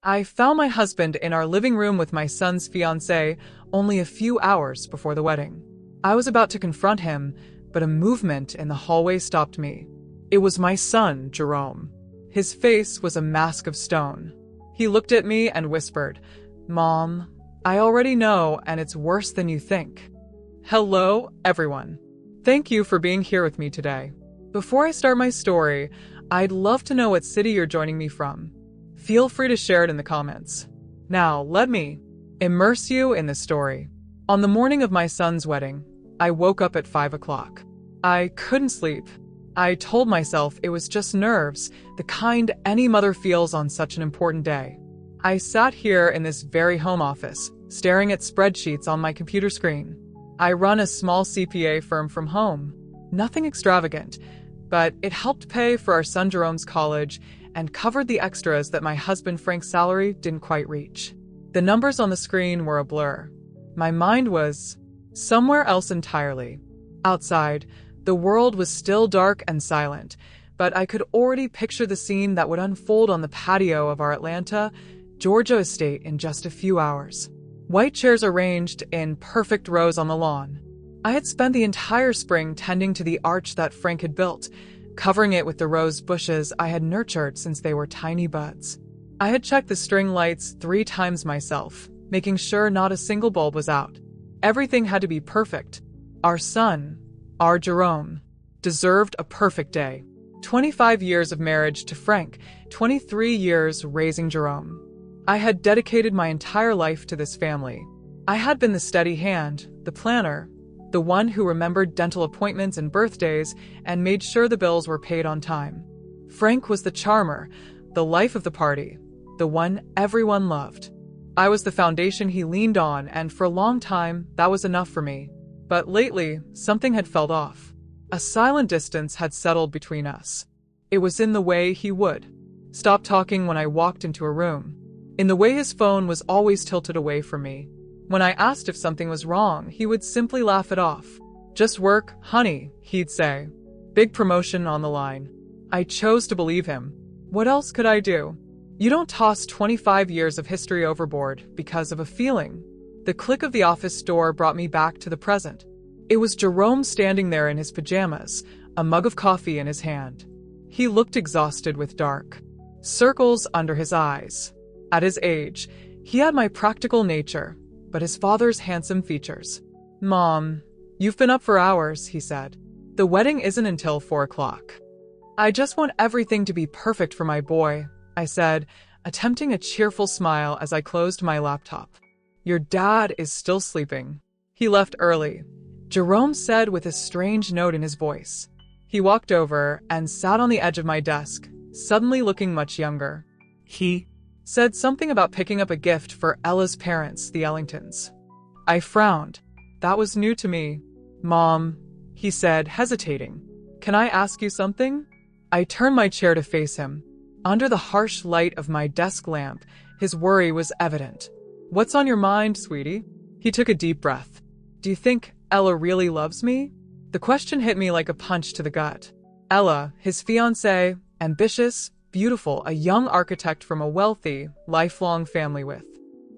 I found my husband in our living room with my son's fiancée only a few hours before the wedding. I was about to confront him, but a movement in the hallway stopped me. It was my son, Jerome. His face was a mask of stone. He looked at me and whispered, "Mom, I already know, and it's worse than you think." Hello, everyone. Thank you for being here with me today. Before I start my story, I'd love to know what city you're joining me from. Feel free to share it in the comments. Now, let me immerse you in the story. On the morning of my son's wedding, I woke up at 5 o'clock. I couldn't sleep. I told myself it was just nerves, the kind any mother feels on such an important day. I sat here in this very home office, staring at spreadsheets on my computer screen. I run a small CPA firm from home. Nothing extravagant, but it helped pay for our son Jerome's college and covered the extras that my husband Frank's salary didn't quite reach. The numbers on the screen were a blur. My mind was somewhere else entirely. Outside, the world was still dark and silent, but I could already picture the scene that would unfold on the patio of our Atlanta, Georgia estate in just a few hours. White chairs arranged in perfect rows on the lawn. I had spent the entire spring tending to the arch that Frank had built, covering it with the rose bushes I had nurtured since they were tiny buds. I had checked the string lights 3 times myself, making sure not a single bulb was out. Everything had to be perfect. Our son, our Jerome, deserved a perfect day. 25 years of marriage to Frank, 23 years raising Jerome. I had dedicated my entire life to this family. I had been the steady hand, the planner, the one who remembered dental appointments and birthdays and made sure the bills were paid on time. Frank was the charmer, the life of the party, the one everyone loved. I was the foundation he leaned on, and for a long time, that was enough for me. But lately, something had felt off. A silent distance had settled between us. It was in the way he would stop talking when I walked into a room, in the way his phone was always tilted away from me. When I asked if something was wrong, he would simply laugh it off. "Just work, honey," he'd say. "Big promotion on the line." I chose to believe him. What else could I do? You don't toss 25 years of history overboard because of a feeling. The click of the office door brought me back to the present. It was Jerome standing there in his pajamas, a mug of coffee in his hand. He looked exhausted with dark circles under his eyes. At his age, he had my practical nature, but his father's handsome features. "Mom, you've been up for hours," he said. "The wedding isn't until 4 o'clock. "I just want everything to be perfect for my boy," I said, attempting a cheerful smile as I closed my laptop. "Your dad is still sleeping. He left early," Jerome said with a strange note in his voice. He walked over and sat on the edge of my desk, suddenly looking much younger. He said something about picking up a gift for Ella's parents, the Ellingtons. I frowned. That was new to me. "Mom," he said, hesitating. "Can I ask you something?" I turned my chair to face him. Under the harsh light of my desk lamp, his worry was evident. "What's on your mind, sweetie?" He took a deep breath. "Do you think Ella really loves me?" The question hit me like a punch to the gut. Ella, his fiancée, ambitious, beautiful, a young architect from a wealthy, lifelong family with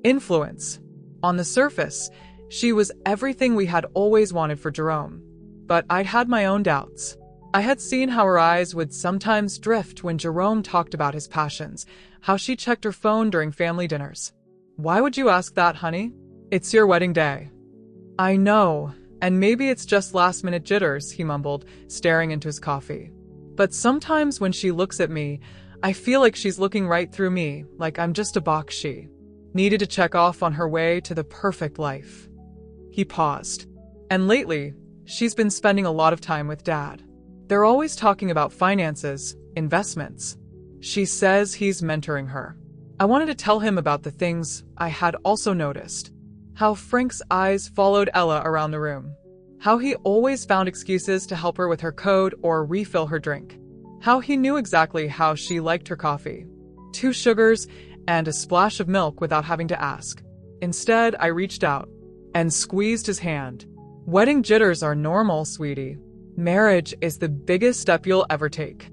influence. On the surface, she was everything we had always wanted for Jerome. But I'd had my own doubts. I had seen how her eyes would sometimes drift when Jerome talked about his passions, how she checked her phone during family dinners. "Why would you ask that, honey? It's your wedding day." "I know, and maybe it's just last-minute jitters," he mumbled, staring into his coffee. "But sometimes when she looks at me, I feel like she's looking right through me, like I'm just a box she needed to check off on her way to the perfect life." He paused. "And lately, she's been spending a lot of time with Dad. They're always talking about finances, investments. She says he's mentoring her." I wanted to tell him about the things I had also noticed. How Frank's eyes followed Ella around the room. How he always found excuses to help her with her code or refill her drink. How he knew exactly how she liked her coffee. 2 sugars and a splash of milk without having to ask. Instead, I reached out and squeezed his hand. "Wedding jitters are normal, sweetie. Marriage is the biggest step you'll ever take."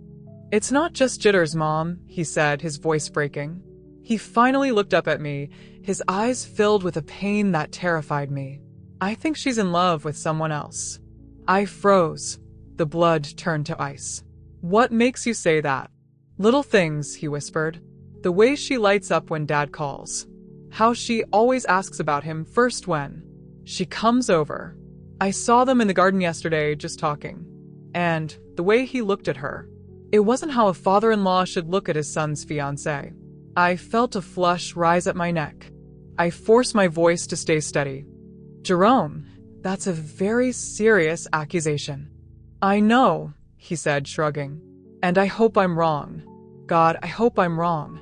"It's not just jitters, Mom," he said, his voice breaking. He finally looked up at me, his eyes filled with a pain that terrified me. "I think she's in love with someone else." I froze. The blood turned to ice. "What makes you say that?" "Little things," he whispered. "The way she lights up when Dad calls. How she always asks about him first when she comes over. I saw them in the garden yesterday just talking. And the way he looked at her. It wasn't how a father-in-law should look at his son's fiancée." I felt a flush rise up my neck. I forced my voice to stay steady. "Jerome, that's a very serious accusation." "I know," he said, shrugging. "And I hope I'm wrong. God, I hope I'm wrong."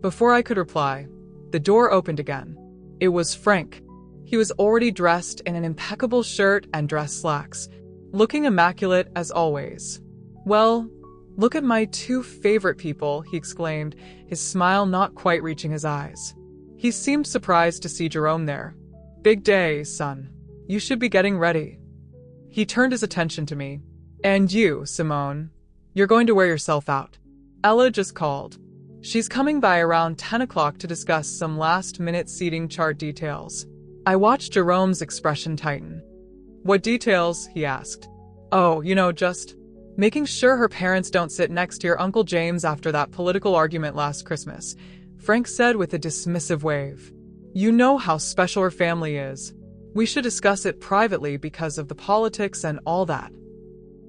Before I could reply, the door opened again. It was Frank. He was already dressed in an impeccable shirt and dress slacks, looking immaculate as always. "Well, look at my two favorite people," he exclaimed, his smile not quite reaching his eyes. He seemed surprised to see Jerome there. "Big day, son. You should be getting ready." He turned his attention to me. "And you, Simone, you're going to wear yourself out. Ella just called. She's coming by around 10 o'clock to discuss some last-minute seating chart details." I watched Jerome's expression tighten. "What details?" he asked. "Oh, just making sure her parents don't sit next to your Uncle James after that political argument last Christmas," Frank said with a dismissive wave. "You know how special her family is. We should discuss it privately because of the politics and all that."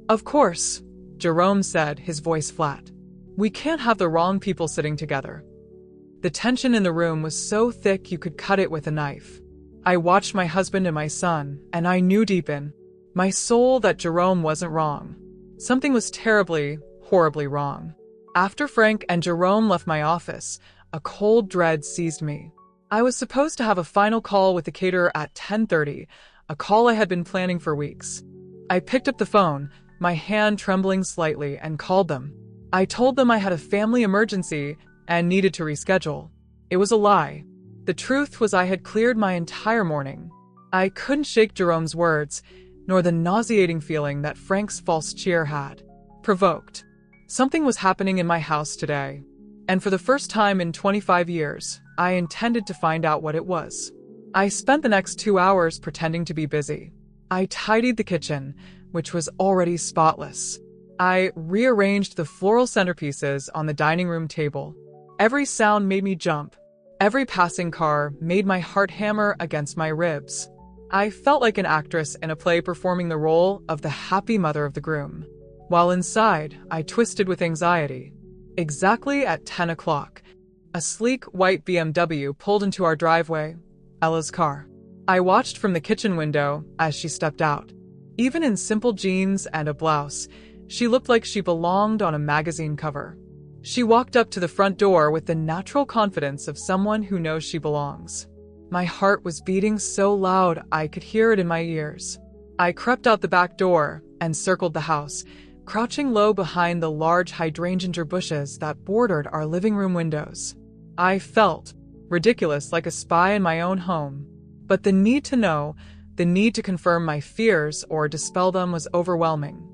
"Of course," Jerome said, his voice flat. "We can't have the wrong people sitting together." The tension in the room was so thick you could cut it with a knife. I watched my husband and my son, and I knew deep in my soul that Jerome wasn't wrong. Something was terribly, horribly wrong. After Frank and Jerome left my office, a cold dread seized me. I was supposed to have a final call with the caterer at 10:30, a call I had been planning for weeks. I picked up the phone, my hand trembling slightly, and called them. I told them I had a family emergency and needed to reschedule. It was a lie. The truth was I had cleared my entire morning. I couldn't shake Jerome's words, nor the nauseating feeling that Frank's false cheer had provoked. Something was happening in my house today, and for the first time in 25 years, I intended to find out what it was. I spent the next 2 hours pretending to be busy. I tidied the kitchen, which was already spotless. I rearranged the floral centerpieces on the dining room table. Every sound made me jump. Every passing car made my heart hammer against my ribs. I felt like an actress in a play performing the role of the happy mother of the groom. While inside, I twisted with anxiety. Exactly at 10 o'clock, a sleek white BMW pulled into our driveway, Ella's car. I watched from the kitchen window as she stepped out. Even in simple jeans and a blouse, she looked like she belonged on a magazine cover. She walked up to the front door with the natural confidence of someone who knows she belongs. My heart was beating so loud I could hear it in my ears. I crept out the back door and circled the house, crouching low behind the large hydrangea bushes that bordered our living room windows. I felt ridiculous, like a spy in my own home. But the need to know, the need to confirm my fears or dispel them was overwhelming.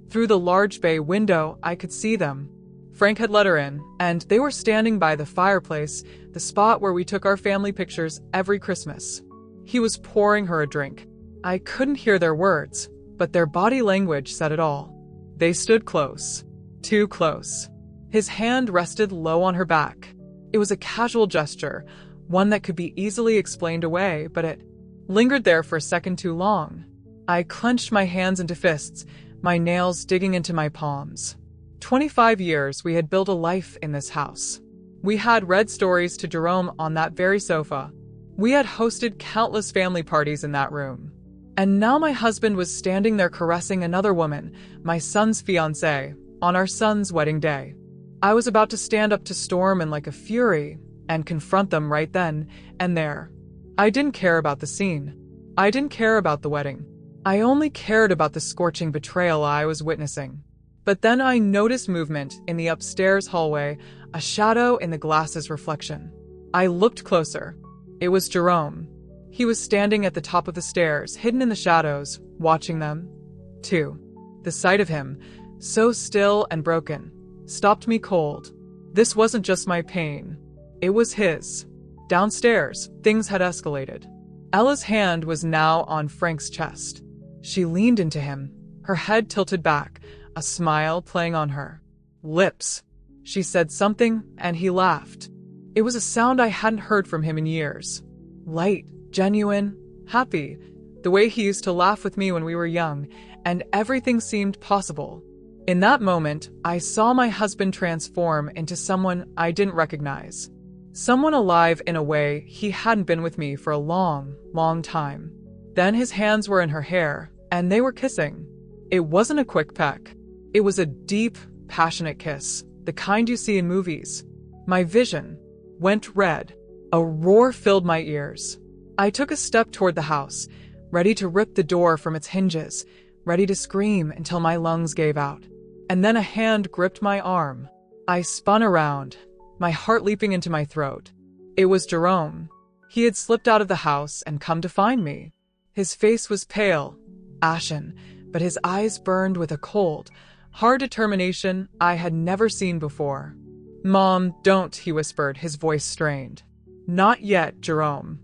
Through the large bay window, I could see them. Frank had let her in, and they were standing by the fireplace, the spot where we took our family pictures every Christmas. He was pouring her a drink. I couldn't hear their words, but their body language said it all. They stood close. Too close. His hand rested low on her back. It was a casual gesture, one that could be easily explained away, but it lingered there for a second too long. I clenched my hands into fists, my nails digging into my palms. 25 years we had built a life in this house. We had read stories to Jerome on that very sofa. We had hosted countless family parties in that room. And now my husband was standing there caressing another woman, my son's fiancée, on our son's wedding day. I was about to stand up to Storm and like a fury and confront them right then and there. I didn't care about the scene. I didn't care about the wedding. I only cared about the scorching betrayal I was witnessing. But then I noticed movement in the upstairs hallway, a shadow in the glass's reflection. I looked closer. It was Jerome. He was standing at the top of the stairs, hidden in the shadows, watching them, too. The sight of him, so still and broken, stopped me cold. This wasn't just my pain. It was his. Downstairs, things had escalated. Ella's hand was now on Frank's chest. She leaned into him, her head tilted back, a smile playing on her lips. She said something, and he laughed. It was a sound I hadn't heard from him in years. Light, genuine, happy, the way he used to laugh with me when we were young, and everything seemed possible. In that moment, I saw my husband transform into someone I didn't recognize. Someone alive in a way he hadn't been with me for a long, long time. Then his hands were in her hair, and they were kissing. It wasn't a quick peck. It was a deep, passionate kiss, the kind you see in movies. My vision went red. A roar filled my ears. I took a step toward the house, ready to rip the door from its hinges, ready to scream until my lungs gave out. And then a hand gripped my arm. I spun around, my heart leaping into my throat. It was Jerome. He had slipped out of the house and come to find me. His face was pale, ashen, but his eyes burned with a cold, hard determination I had never seen before. "Mom, don't," he whispered, his voice strained. "Not yet, Jerome."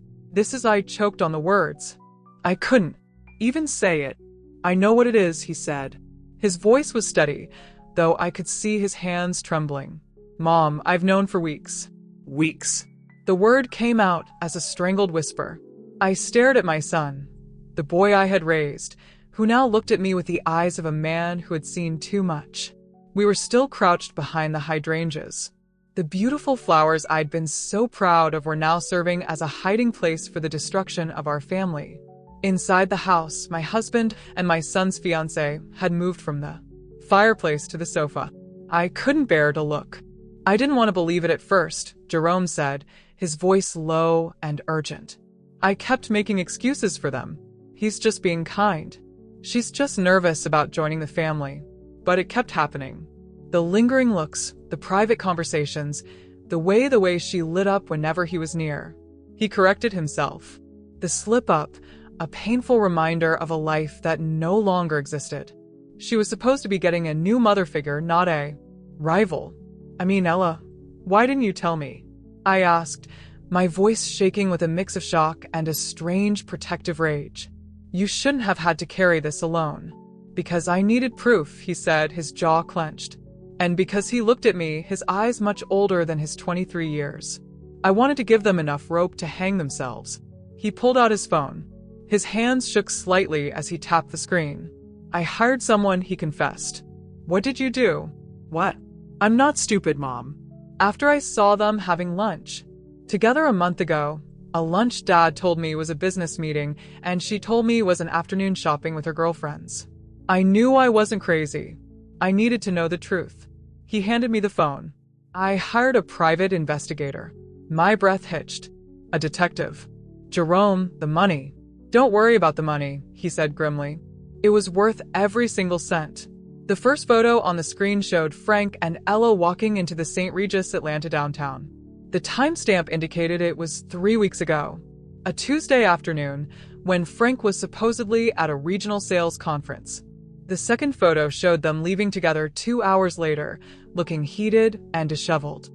I choked on the words. I couldn't even say it. "I know what it is," he said. His voice was steady, though I could see his hands trembling. "Mom, I've known for weeks." Weeks. The word came out as a strangled whisper. I stared at my son, the boy I had raised, who now looked at me with the eyes of a man who had seen too much. We were still crouched behind the hydrangeas. The beautiful flowers I'd been so proud of were now serving as a hiding place for the destruction of our family. Inside the house, my husband and my son's fiancée had moved from the fireplace to the sofa. I couldn't bear to look. "I didn't want to believe it at first," Jerome said, his voice low and urgent. "I kept making excuses for them. He's just being kind. She's just nervous about joining the family." But it kept happening. The lingering looks, the private conversations, the way she lit up whenever he was near. He corrected himself. The slip-up, a painful reminder of a life that no longer existed. She was supposed to be getting a new mother figure, not a rival. "Ella, why didn't you tell me?" I asked, my voice shaking with a mix of shock and a strange protective rage. "You shouldn't have had to carry this alone." "Because I needed proof," he said, his jaw clenched. And because he looked at me, his eyes much older than his 23 years. I wanted to give them enough rope to hang themselves. He pulled out his phone. His hands shook slightly as he tapped the screen. "I hired someone," he confessed. "What did you do?" "What?" "I'm not stupid, Mom." "After I saw them having lunch together a month ago, a lunch Dad told me was a business meeting, and she told me was an afternoon shopping with her girlfriends. I knew I wasn't crazy. I needed to know the truth." He handed me the phone. "I hired a private investigator." My breath hitched. "A detective." "Jerome, the money." "Don't worry about the money," he said grimly. "It was worth every single cent." The first photo on the screen showed Frank and Ella walking into the St. Regis Atlanta downtown. The timestamp indicated it was 3 weeks ago, a Tuesday afternoon, when Frank was supposedly at a regional sales conference. The second photo showed them leaving together 2 hours later, looking heated and disheveled.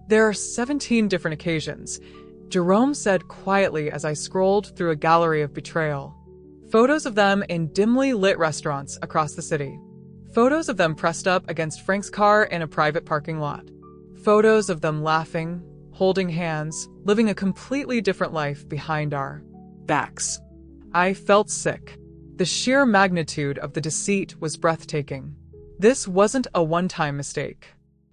"There are 17 different occasions," Jerome said quietly as I scrolled through a gallery of betrayal. Photos of them in dimly lit restaurants across the city. Photos of them pressed up against Frank's car in a private parking lot. Photos of them laughing, holding hands, living a completely different life behind our backs. I felt sick. The sheer magnitude of the deceit was breathtaking. This wasn't a one-time mistake.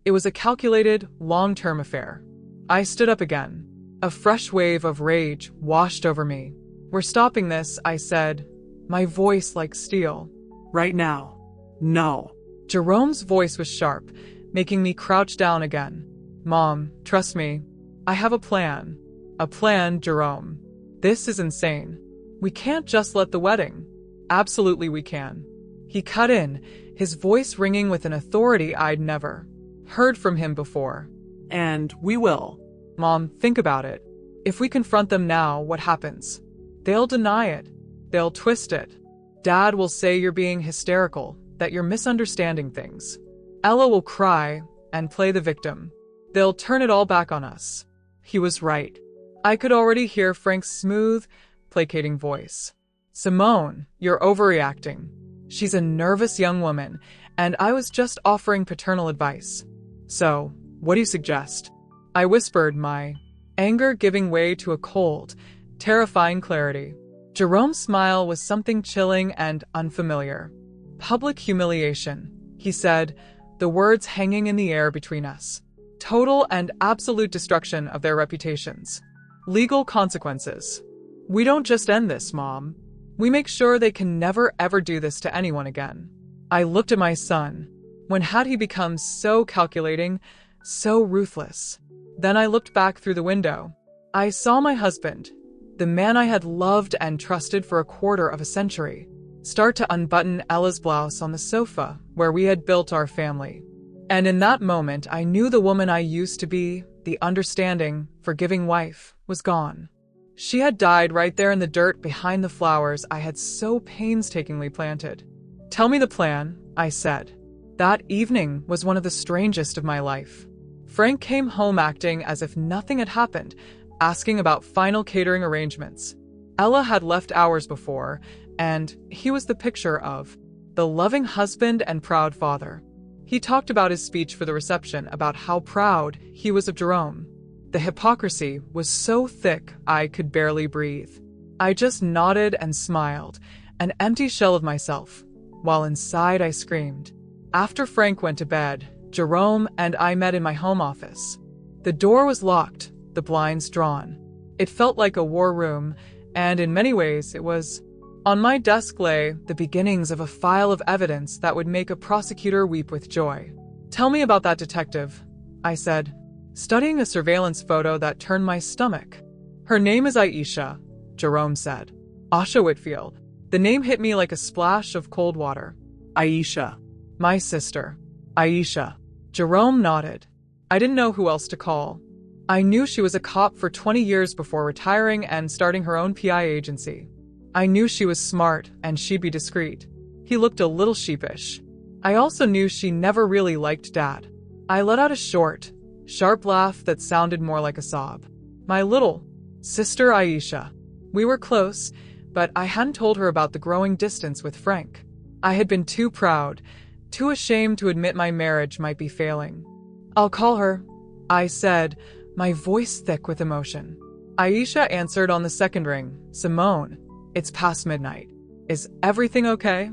It was a calculated, long-term affair. I stood up again. A fresh wave of rage washed over me. "We're stopping this," I said, my voice like steel. "Right now." "No." Jerome's voice was sharp, making me crouch down again. "Mom, trust me. I have a plan." "A plan, Jerome. This is insane. We can't just let the wedding." "Absolutely we can." He cut in, his voice ringing with an authority I'd never heard from him before. "And we will." "Mom, think about it. If we confront them now, what happens? They'll deny it. They'll twist it. Dad will say you're being hysterical, that you're misunderstanding things. Ella will cry and play the victim. They'll turn it all back on us. He was right. I could already hear Frank's smooth, placating voice. Simone, you're overreacting. She's a nervous young woman, and I was just offering paternal advice. So, what do you suggest? I whispered, my anger giving way to a cold, terrifying clarity. Jerome's smile was something chilling and unfamiliar. Public humiliation, he said, the words hanging in the air between us. Total and absolute destruction of their reputations. Legal consequences. We don't just end this, Mom. We make sure they can never ever do this to anyone again. I looked at my son. When had he become so calculating, so ruthless? Then I looked back through the window. I saw my husband, the man I had loved and trusted for a quarter of a century, start to unbutton Ella's blouse on the sofa where we had built our family. And in that moment, I knew the woman I used to be, the understanding, forgiving wife, was gone. She had died right there in the dirt behind the flowers I had so painstakingly planted. Tell me the plan, I said. That evening was one of the strangest of my life. Frank came home acting as if nothing had happened, asking about final catering arrangements. Ella had left hours before, and he was the picture of the loving husband and proud father. He talked about his speech for the reception, about how proud he was of Jerome. The hypocrisy was so thick I could barely breathe. I just nodded and smiled, an empty shell of myself, while inside I screamed. After Frank went to bed, Jerome and I met in my home office. The door was locked, the blinds drawn. It felt like a war room, and in many ways it was. On my desk lay the beginnings of a file of evidence that would make a prosecutor weep with joy. Tell me about that detective, I said, studying a surveillance photo that turned my stomach. Her name is Aisha, Jerome said. Asha Whitfield. The name hit me like a splash of cold water. Aisha. My sister. Aisha. Jerome nodded. I didn't know who else to call. I knew she was a cop for 20 years before retiring and starting her own PI agency. I knew she was smart and she'd be discreet. He looked a little sheepish. I also knew she never really liked Dad. I let out a short, sharp laugh that sounded more like a sob. My little sister Aisha. We were close, but I hadn't told her about the growing distance with Frank. I had been too proud, too ashamed to admit my marriage might be failing. I'll call her, I said, my voice thick with emotion. Aisha answered on the second ring. Simone, it's past midnight. Is everything okay?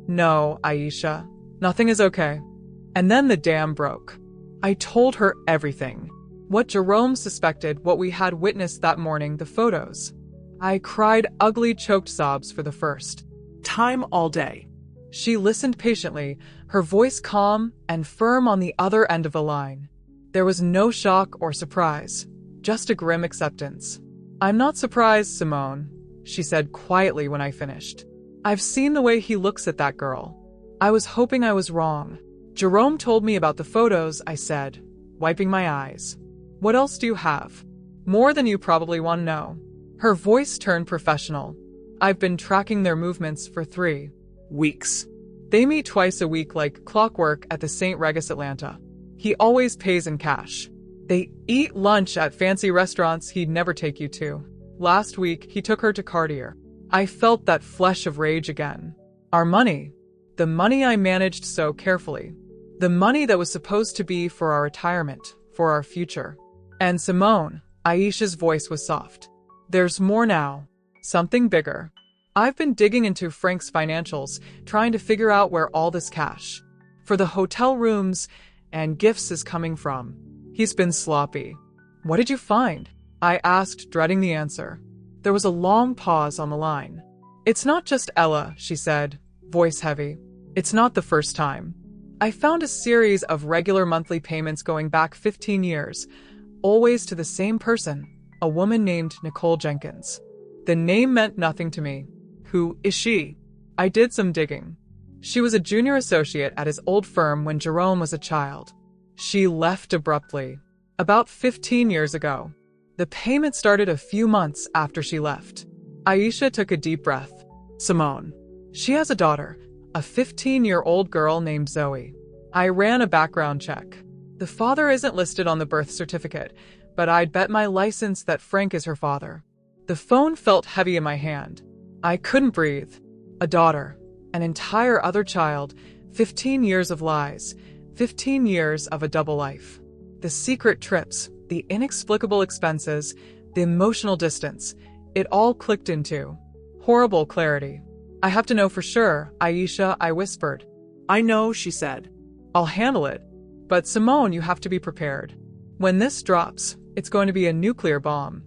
No, Aisha. Nothing is okay. And then the dam broke. I told her everything. What Jerome suspected, what we had witnessed that morning, the photos. I cried ugly, choked sobs for the first time all day. She listened patiently, her voice calm and firm on the other end of the line. There was no shock or surprise, just a grim acceptance. I'm not surprised, Simone, she said quietly when I finished. I've seen the way he looks at that girl. I was hoping I was wrong. Jerome told me about the photos, I said, wiping my eyes. What else do you have? More than you probably want to know. Her voice turned professional. I've been tracking their movements for 3 weeks. They meet twice a week like clockwork at the St. Regis Atlanta. He always pays in cash. They eat lunch at fancy restaurants he'd never take you to. Last week, he took her to Cartier. I felt that flush of rage again. Our money. The money I managed so carefully. The money that was supposed to be for our retirement, for our future. And Simone, Aisha's voice was soft. There's more now. Something bigger. I've been digging into Frank's financials, trying to figure out where all this cash for the hotel rooms and gifts is coming from. He's been sloppy. What did you find? I asked, dreading the answer. There was a long pause on the line. It's not just Ella, she said, voice heavy. It's not the first time. I found a series of regular monthly payments going back 15 years, always to the same person, a woman named Nicole Jenkins. The name meant nothing to me. Who is she? I did some digging. She was a junior associate at his old firm when Jerome was a child. She left abruptly, about 15 years ago. The payment started a few months after she left. Aisha took a deep breath. Simone. She has a daughter, a 15-year-old girl named Zoe. I ran a background check. The father isn't listed on the birth certificate, but I'd bet my license that Frank is her father. The phone felt heavy in my hand. I couldn't breathe. A daughter, an entire other child, 15 years of lies, 15 years of a double life. The secret trips, the inexplicable expenses, the emotional distance, it all clicked into horrible clarity. I have to know for sure, Aisha, I whispered. I know, she said. I'll handle it. But Simone, you have to be prepared. When this drops, it's going to be a nuclear bomb.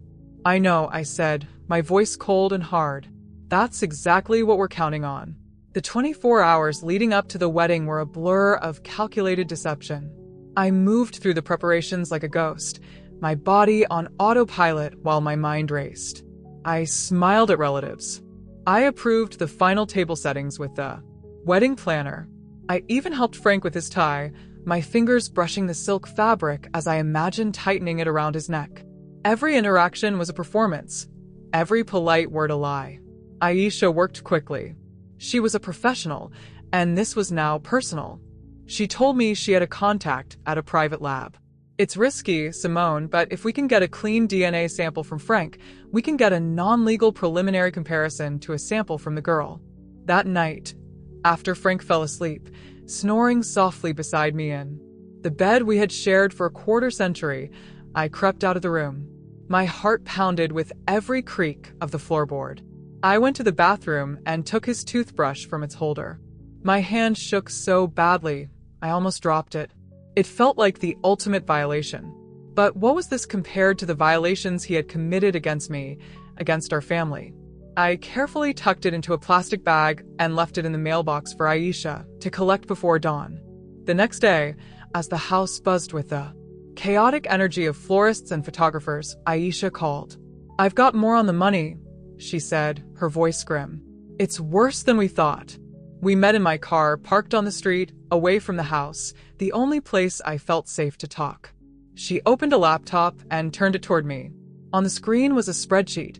I know, I said, my voice cold and hard. That's exactly what we're counting on. The 24 hours leading up to the wedding were a blur of calculated deception. I moved through the preparations like a ghost, my body on autopilot while my mind raced. I smiled at relatives. I approved the final table settings with the wedding planner. I even helped Frank with his tie, my fingers brushing the silk fabric as I imagined tightening it around his neck. Every interaction was a performance, every polite word a lie. Aisha worked quickly. She was a professional, and this was now personal. She told me she had a contact at a private lab. It's risky, Simone, but if we can get a clean DNA sample from Frank, we can get a non-legal preliminary comparison to a sample from the girl. That night, after Frank fell asleep, snoring softly beside me in the bed we had shared for a quarter century, I crept out of the room. My heart pounded with every creak of the floorboard. I went to the bathroom and took his toothbrush from its holder. My hand shook so badly, I almost dropped it. It felt like the ultimate violation. But what was this compared to the violations he had committed against me, against our family? I carefully tucked it into a plastic bag and left it in the mailbox for Aisha to collect before dawn. The next day, as the house buzzed with the chaotic energy of florists and photographers, Aisha called. I've got more on the money, she said, her voice grim. It's worse than we thought. We met in my car, parked on the street, away from the house, the only place I felt safe to talk. She opened a laptop and turned it toward me. On the screen was a spreadsheet,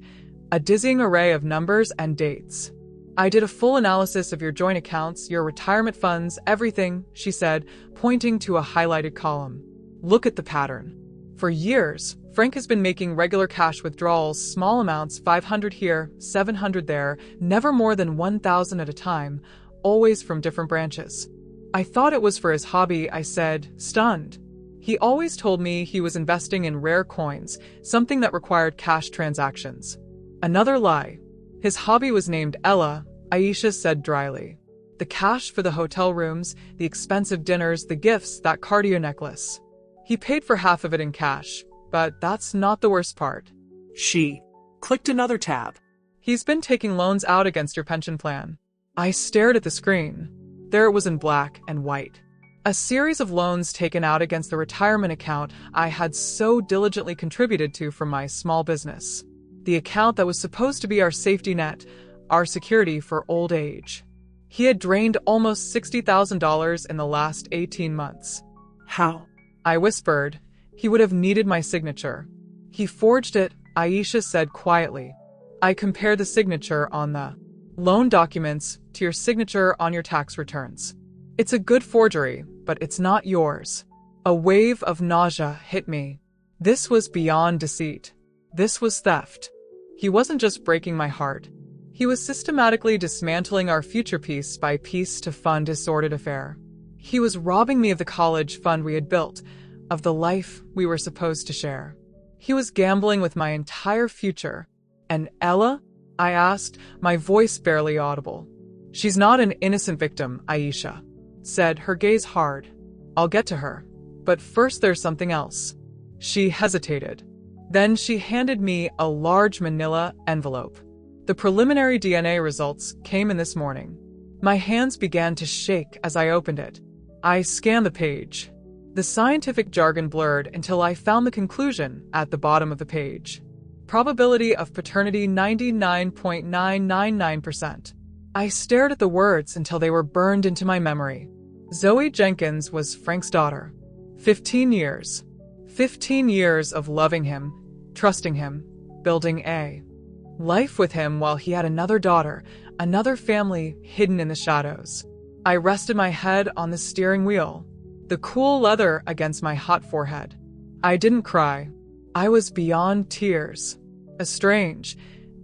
a dizzying array of numbers and dates. I did a full analysis of your joint accounts, your retirement funds, everything, she said, pointing to a highlighted column. Look at the pattern. For years, Frank has been making regular cash withdrawals, small amounts, 500 here, 700 there, never more than 1,000 at a time, always from different branches. I thought it was for his hobby, I said, stunned. He always told me he was investing in rare coins, something that required cash transactions. Another lie. His hobby was named Ella, Aisha said dryly. The cash for the hotel rooms, the expensive dinners, the gifts, that cardio necklace. He paid for half of it in cash, but that's not the worst part. She clicked another tab. He's been taking loans out against your pension plan. I stared at the screen. There it was in black and white. A series of loans taken out against the retirement account I had so diligently contributed to from my small business. The account that was supposed to be our safety net, our security for old age. He had drained almost $60,000 in the last 18 months. How? I whispered. He would have needed my signature. He forged it, Aisha said quietly. I compared the signature on the loan documents to your signature on your tax returns. It's a good forgery, but it's not yours. A wave of nausea hit me. This was beyond deceit. This was theft. He wasn't just breaking my heart. He was systematically dismantling our future piece by piece to fund his sordid affair. He was robbing me of the college fund we had built, of the life we were supposed to share. He was gambling with my entire future. And Ella? I asked, my voice barely audible. She's not an innocent victim, Aisha said, her gaze hard. I'll get to her. But first there's something else. She hesitated. Then she handed me a large manila envelope. The preliminary DNA results came in this morning. My hands began to shake as I opened it. I scanned the page. The scientific jargon blurred until I found the conclusion at the bottom of the page. Probability of paternity 99.999%. I stared at the words until they were burned into my memory. Zoe Jenkins was Frank's daughter. 15 years. 15 years of loving him, trusting him, building a life with him while he had another daughter, another family hidden in the shadows. I rested my head on the steering wheel, the cool leather against my hot forehead. I didn't cry. I was beyond tears. A strange,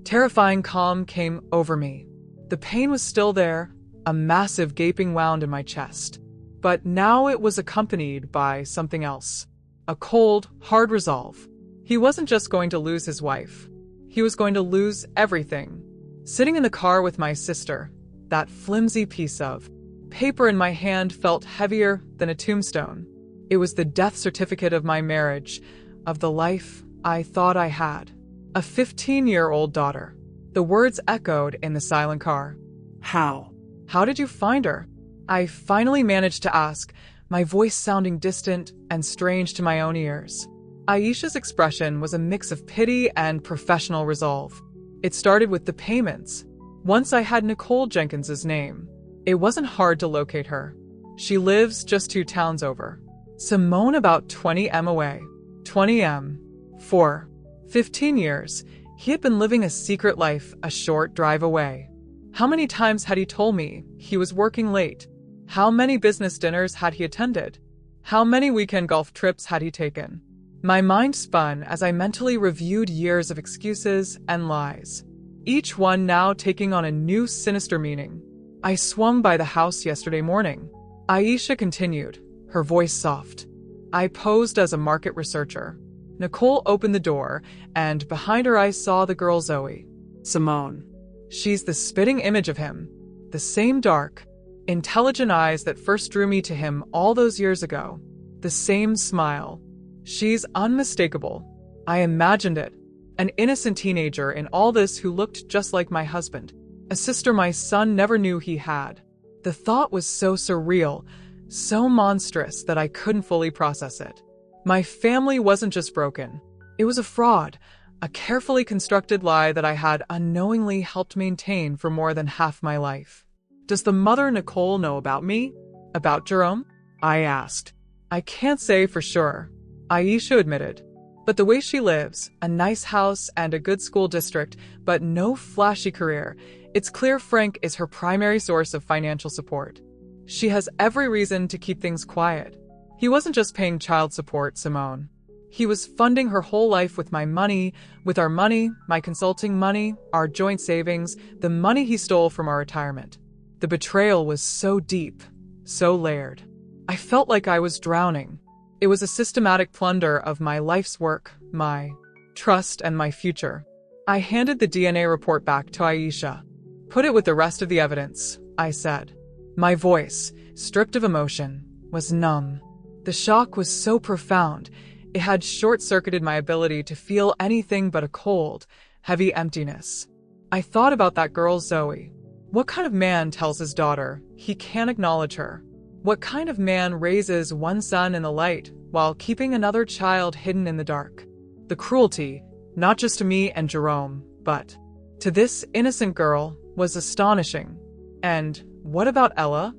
terrifying calm came over me. The pain was still there, a massive gaping wound in my chest. But now it was accompanied by something else. A cold, hard resolve. He wasn't just going to lose his wife. He was going to lose everything. Sitting in the car with my sister, that flimsy piece of paper in my hand felt heavier than a tombstone. It was the death certificate of my marriage, of the life I thought I had. A 15-year-old daughter. The words echoed in the silent car. How? How did you find her? I finally managed to ask, my voice sounding distant and strange to my own ears. Aisha's expression was a mix of pity and professional resolve. It started with the payments. Once I had Nicole Jenkins's name, it wasn't hard to locate her. She lives just 2 towns over. Simone about 20 m away. 20 m. For 15 years, he had been living a secret life a short drive away. How many times had he told me he was working late? How many business dinners had he attended? How many weekend golf trips had he taken? My mind spun as I mentally reviewed years of excuses and lies, each one now taking on a new sinister meaning. I swung by the house yesterday morning. Aisha continued, her voice soft. I posed as a market researcher. Nicole opened the door, and behind her I saw the girl Zoe. Simone. She's the spitting image of him. The same dark, intelligent eyes that first drew me to him all those years ago. The same smile. She's unmistakable. I imagined it. An innocent teenager in all this who looked just like my husband. A sister my son never knew he had. The thought was so surreal, so monstrous that I couldn't fully process it. My family wasn't just broken. It was a fraud, a carefully constructed lie that I had unknowingly helped maintain for more than half my life. Does the mother Nicole know about me? About Jerome? I asked. I can't say for sure, Aisha admitted. But the way she lives, a nice house and a good school district, but no flashy career, it's clear Frank is her primary source of financial support. She has every reason to keep things quiet. He wasn't just paying child support, Simone. He was funding her whole life with my money, with our money, my consulting money, our joint savings, the money he stole from our retirement. The betrayal was so deep, so layered. I felt like I was drowning. It was a systematic plunder of my life's work, my trust, and my future. I handed the DNA report back to Aisha. Put it with the rest of the evidence, I said. My voice, stripped of emotion, was numb. The shock was so profound, it had short-circuited my ability to feel anything but a cold, heavy emptiness. I thought about that girl Zoe. What kind of man tells his daughter he can't acknowledge her? What kind of man raises one son in the light while keeping another child hidden in the dark? The cruelty, not just to me and Jerome, but to this innocent girl, was astonishing. And what about Ella?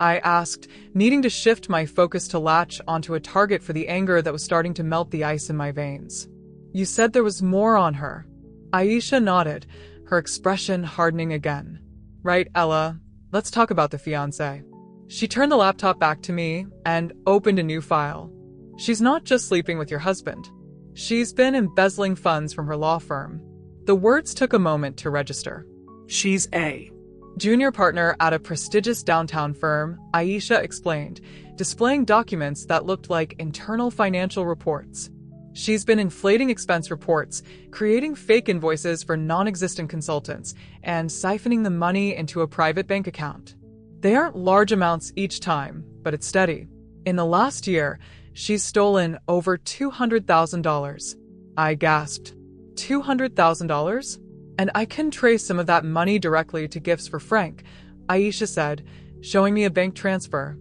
I asked, needing to shift my focus to latch onto a target for the anger that was starting to melt the ice in my veins. You said there was more on her. Aisha nodded, her expression hardening again. Right, Ella, let's talk about the fiancé. She turned the laptop back to me and opened a new file. She's not just sleeping with your husband. She's been embezzling funds from her law firm. The words took a moment to register. She's a junior partner at a prestigious downtown firm, Aisha explained, displaying documents that looked like internal financial reports. She's been inflating expense reports, creating fake invoices for non-existent consultants, and siphoning the money into a private bank account. They aren't large amounts each time, but it's steady. In the last year, she's stolen over $200,000. I gasped. $200,000? And I can trace some of that money directly to gifts for Frank, Aisha said, showing me a bank transfer,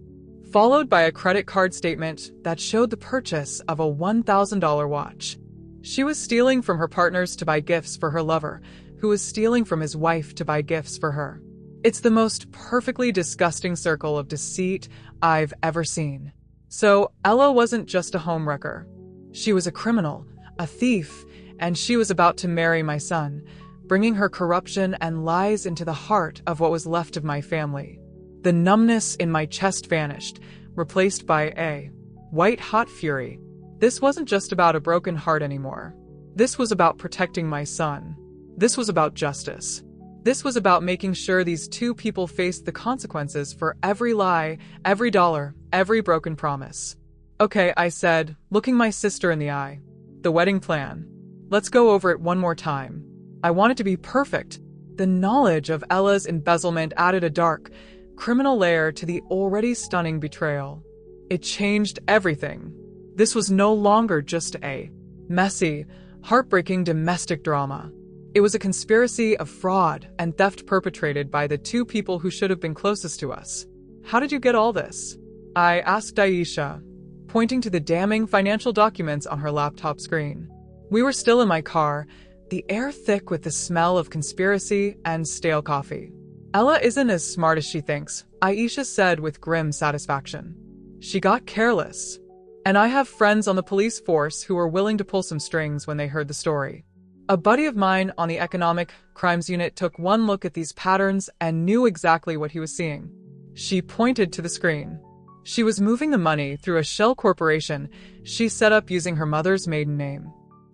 followed by a credit card statement that showed the purchase of a $1,000 watch. She was stealing from her partners to buy gifts for her lover, who was stealing from his wife to buy gifts for her. It's the most perfectly disgusting circle of deceit I've ever seen. So Ella wasn't just a homewrecker. She was a criminal, a thief, and she was about to marry my son, bringing her corruption and lies into the heart of what was left of my family. The numbness in my chest vanished, replaced by a white-hot fury. This wasn't just about a broken heart anymore. This was about protecting my son. This was about justice. This was about making sure these two people faced the consequences for every lie, every dollar, every broken promise. Okay, I said, looking my sister in the eye. The wedding plan. Let's go over it one more time. I want it to be perfect. The knowledge of Ella's embezzlement added a dark, criminal layer to the already stunning betrayal. It changed everything. This was no longer just a messy, heartbreaking domestic drama. It was a conspiracy of fraud and theft perpetrated by the two people who should have been closest to us. How did you get all this? I asked Aisha, pointing to the damning financial documents on her laptop screen. We were still in my car, the air thick with the smell of conspiracy and stale coffee. Ella isn't as smart as she thinks, Aisha said with grim satisfaction. She got careless. And I have friends on the police force who were willing to pull some strings when they heard the story. A buddy of mine on the Economic Crimes Unit took one look at these patterns and knew exactly what he was seeing. She pointed to the screen. She was moving the money through a shell corporation she set up using her mother's maiden name.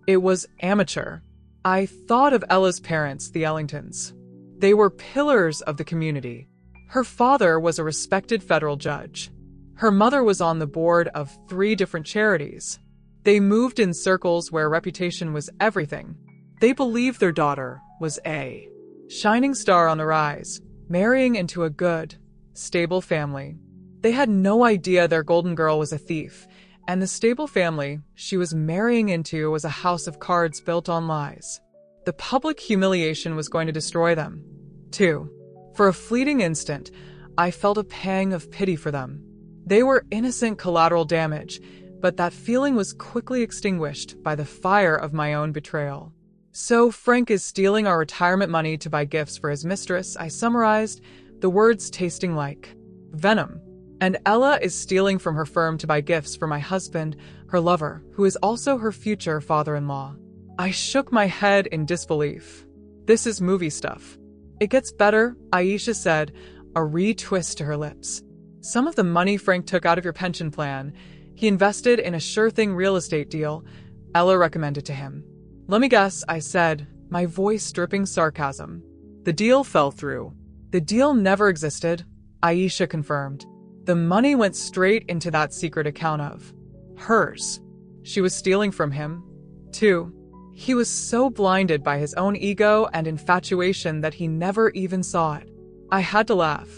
It was amateur. I thought of Ella's parents, the Ellingtons. They were pillars of the community. Her father was a respected federal judge. Her mother was on the board of 3 different charities. They moved in circles where reputation was everything. They believed their daughter was a shining star on the rise, marrying into a good, stable family. They had no idea their golden girl was a thief, and the stable family she was marrying into was a house of cards built on lies. The public humiliation was going to destroy them, too. For a fleeting instant, I felt a pang of pity for them. They were innocent collateral damage, but that feeling was quickly extinguished by the fire of my own betrayal. So Frank is stealing our retirement money to buy gifts for his mistress, I summarized, the words tasting like venom. And Ella is stealing from her firm to buy gifts for my husband, her lover, who is also her future father-in-law. I shook my head in disbelief. This is movie stuff. It gets better, Aisha said, a retwist to her lips. Some of the money Frank took out of your pension plan, he invested in a sure-thing real estate deal Ella recommended to him. Let me guess, I said, my voice dripping sarcasm. The deal fell through. The deal never existed, Aisha confirmed. The money went straight into that secret account of hers. She was stealing from him, too. He was so blinded by his own ego and infatuation that he never even saw it. I had to laugh.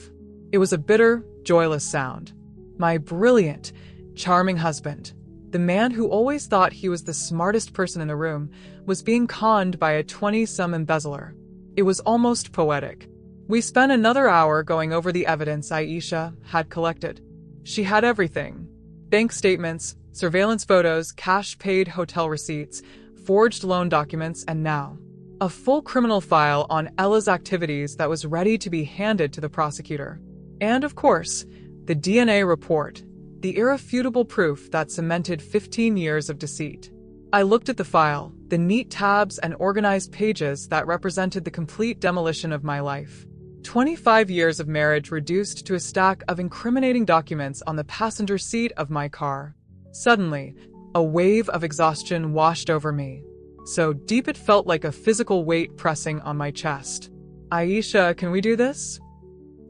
It was a bitter, joyless sound. My brilliant, charming husband, the man who always thought he was the smartest person in the room, was being conned by a 20-some embezzler. It was almost poetic. We spent another hour going over the evidence Aisha had collected. She had everything. Bank statements, surveillance photos, cash-paid hotel receipts, forged loan documents, and now a full criminal file on Ella's activities that was ready to be handed to the prosecutor. And of course, the DNA report, the irrefutable proof that cemented 15 years of deceit. I looked at the file, the neat tabs and organized pages that represented the complete demolition of my life. 25 years of marriage reduced to a stack of incriminating documents on the passenger seat of my car. Suddenly, a wave of exhaustion washed over me. So deep it felt like a physical weight pressing on my chest. Aisha, can we do this?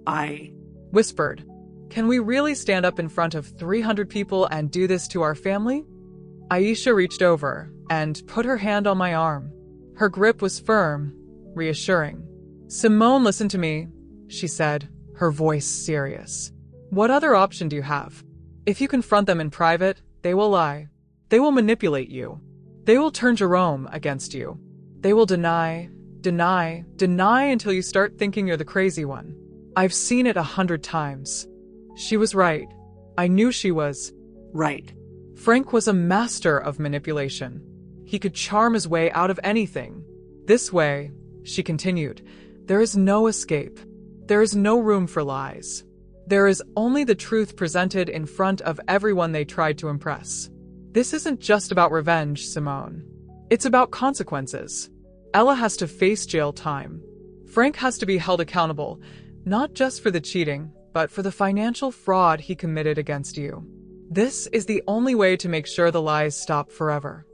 I whispered. Can we really stand up in front of 300 people and do this to our family? Aisha reached over and put her hand on my arm. Her grip was firm, reassuring. Simone, listen to me, she said, her voice serious. What other option do you have? If you confront them in private, they will lie. They will manipulate you. They will turn Jerome against you. They will deny until you start thinking you're the crazy one. I've seen it 100 times. She was right. I knew she was right. Frank was a master of manipulation. He could charm his way out of anything. This way, she continued, there is no escape. There is no room for lies. There is only the truth presented in front of everyone they tried to impress. This isn't just about revenge, Simone. It's about consequences. Ella has to face jail time. Frank has to be held accountable, not just for the cheating, but for the financial fraud he committed against you. This is the only way to make sure the lies stop forever.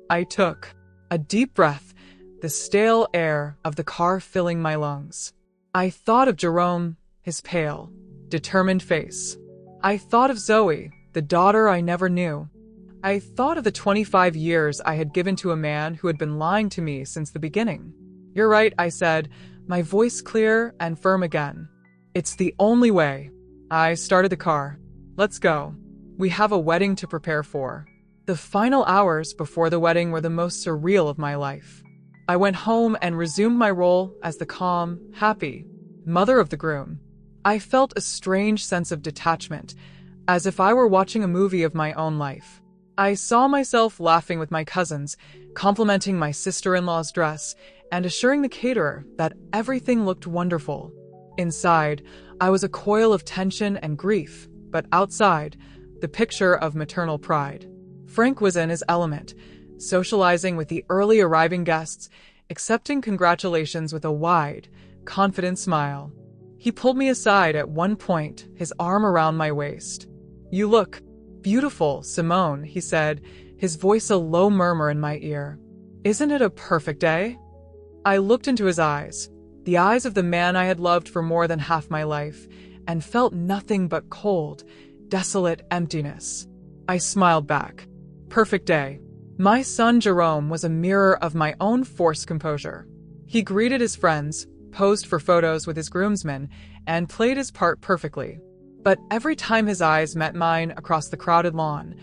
I took a deep breath, the stale air of the car filling my lungs. I thought of Jerome, his pale, determined face. I thought of Zoe, the daughter I never knew. I thought of the 25 years I had given to a man who had been lying to me since the beginning. "You're right," I said, my voice clear and firm again. "It's the only way." I started the car. "Let's go. We have a wedding to prepare for." The final hours before the wedding were the most surreal of my life. I went home and resumed my role as the calm, happy mother of the groom. I felt a strange sense of detachment, as if I were watching a movie of my own life. I saw myself laughing with my cousins, complimenting my sister-in-law's dress, and assuring the caterer that everything looked wonderful. Inside, I was a coil of tension and grief, but outside, the picture of maternal pride. Frank was in his element, socializing with the early arriving guests, accepting congratulations with a wide, confident smile. He pulled me aside at one point, his arm around my waist. "You look beautiful, Simone," he said, his voice a low murmur in my ear. "Isn't it a perfect day?" I looked into his eyes, the eyes of the man I had loved for more than half my life, and felt nothing but cold, desolate emptiness. I smiled back. Perfect day. My son Jerome was a mirror of my own forced composure. He greeted his friends, posed for photos with his groomsmen, and played his part perfectly. But every time his eyes met mine across the crowded lawn,